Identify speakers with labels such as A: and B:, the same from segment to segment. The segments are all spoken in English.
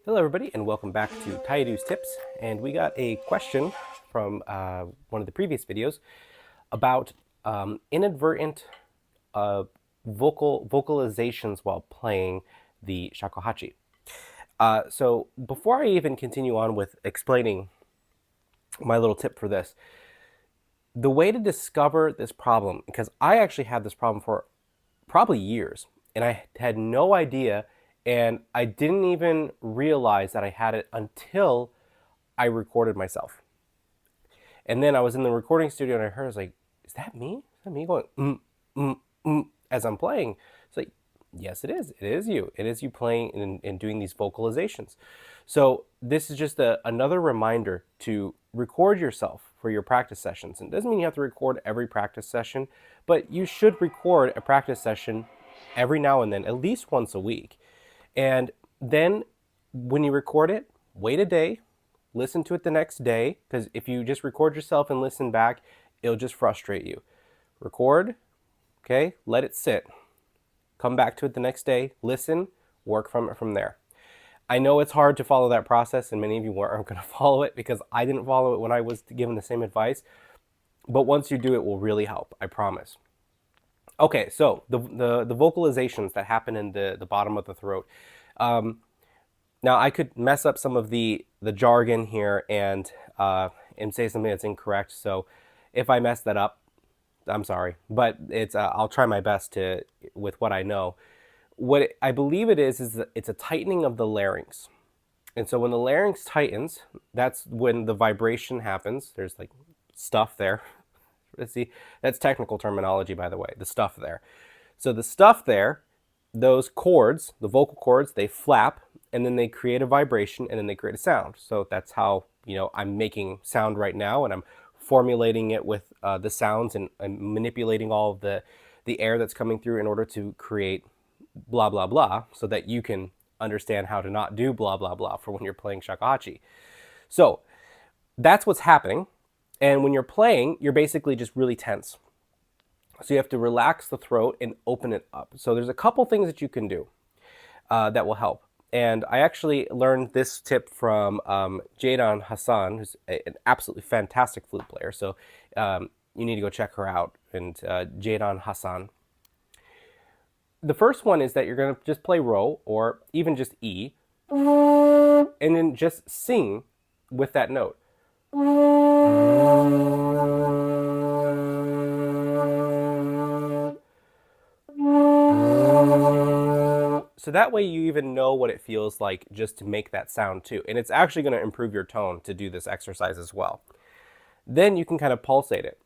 A: Hello everybody and welcome back to Tairyu's Tips, and we got a question from one of the previous videos about inadvertent vocalizations while playing the shakuhachi. So before I even continue on with explaining my little tip for this, the way to discover this problem, because I actually had this problem for probably years and I had no idea, and I didn't even realize that I had it until I recorded myself. And then I was in the recording studio and I heard, I was like, is that me? Is that me going as I'm playing? It's like, yes, it is. It is you. It is you playing and doing these vocalizations. So this is just another reminder to record yourself for your practice sessions. And it doesn't mean you have to record every practice session, but you should record a practice session every now and then, at least once a week. And then when you record it, wait a day, listen to it the next day, because if you just record yourself and listen back, it'll just frustrate you. Record, okay, let it sit. Come back to it the next day, listen, work from there. I know it's hard to follow that process, and many of you aren't going to follow it because I didn't follow it when I was given the same advice. But once you do, it will really help, I promise. Okay, so the vocalizations that happen in the bottom of the throat. Now I could mess up some of the jargon here and say something that's incorrect. So if I mess that up, I'm sorry, but it's I'll try my best to with what I know. What I believe it is that it's a tightening of the larynx, and so when the larynx tightens, that's when the vibration happens. There's like stuff there. Let's see, that's technical terminology, by the way, the stuff there. So the stuff there, those cords, the vocal cords, they flap and then they create a vibration and then they create a sound. So that's how, I'm making sound right now, and I'm formulating it with the sounds and manipulating all of the air that's coming through in order to create blah, blah, blah, so that you can understand how to not do blah, blah, blah for when you're playing shakuhachi. So that's what's happening. And when you're playing, you're basically just really tense. So you have to relax the throat and open it up. So there's a couple things that you can do that will help. And I actually learned this tip from Jaydan Hassan, who's an absolutely fantastic flute player. So you need to go check her out, and Jaydan Hassan. The first one is that you're going to just play Ro, or even just E, and then just sing with that note. So that way you even know what it feels like just to make that sound too. And it's actually going to improve your tone to do this exercise as well. Then you can kind of pulsate it.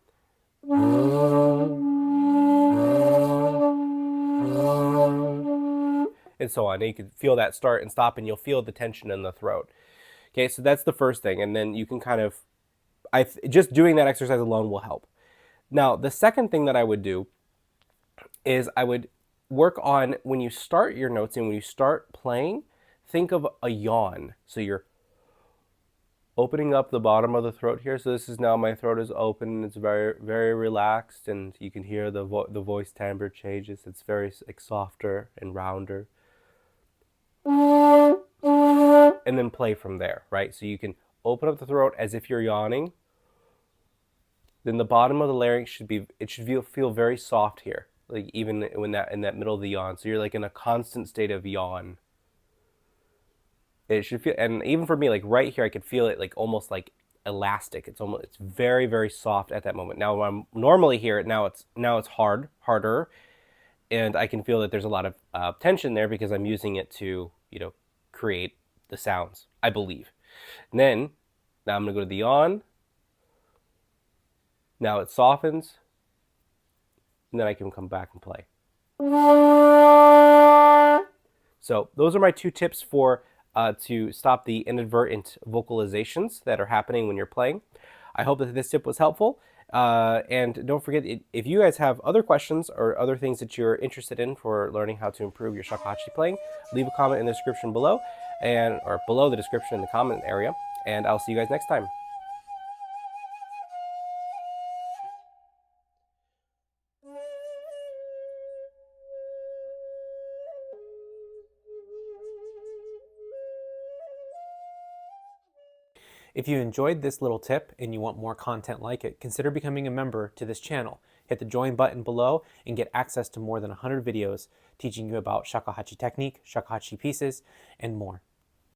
A: And so on. And you can feel that start and stop, and you'll feel the tension in the throat. Okay, so that's the first thing. And then you can kind of, just doing that exercise alone will help. Now, the second thing that I would do is I would work on, when you start your notes and when you start playing, think of a yawn. So you're opening up the bottom of the throat here. So this is now, my throat is open. It's very, very relaxed, and you can hear the voice timbre changes. It's very softer and rounder. And then play from there, right? So you can open up the throat as if you're yawning. Then the bottom of the larynx should feel very soft here, like even when in that middle of the yawn. So you're like in a constant state of yawn. It should feel, and even for me, like right here, I could feel it like almost like elastic. It's very, very soft at that moment. Now, when I'm normally here, now it's harder, and I can feel that there's a lot of tension there because I'm using it to, create the sounds, I believe. And then, now I'm going to go to the yawn. Now it softens, and then I can come back and play. So those are my two tips for to stop the inadvertent vocalizations that are happening when you're playing. I hope that this tip was helpful. And don't forget, if you guys have other questions or other things that you're interested in for learning how to improve your shakuhachi playing, leave a comment in the description below, or below the description in the comment area. And I'll see you guys next time.
B: If you enjoyed this little tip and you want more content like it, consider becoming a member to this channel. Hit the join button below and get access to more than 100 videos teaching you about shakuhachi technique, shakuhachi pieces, and more.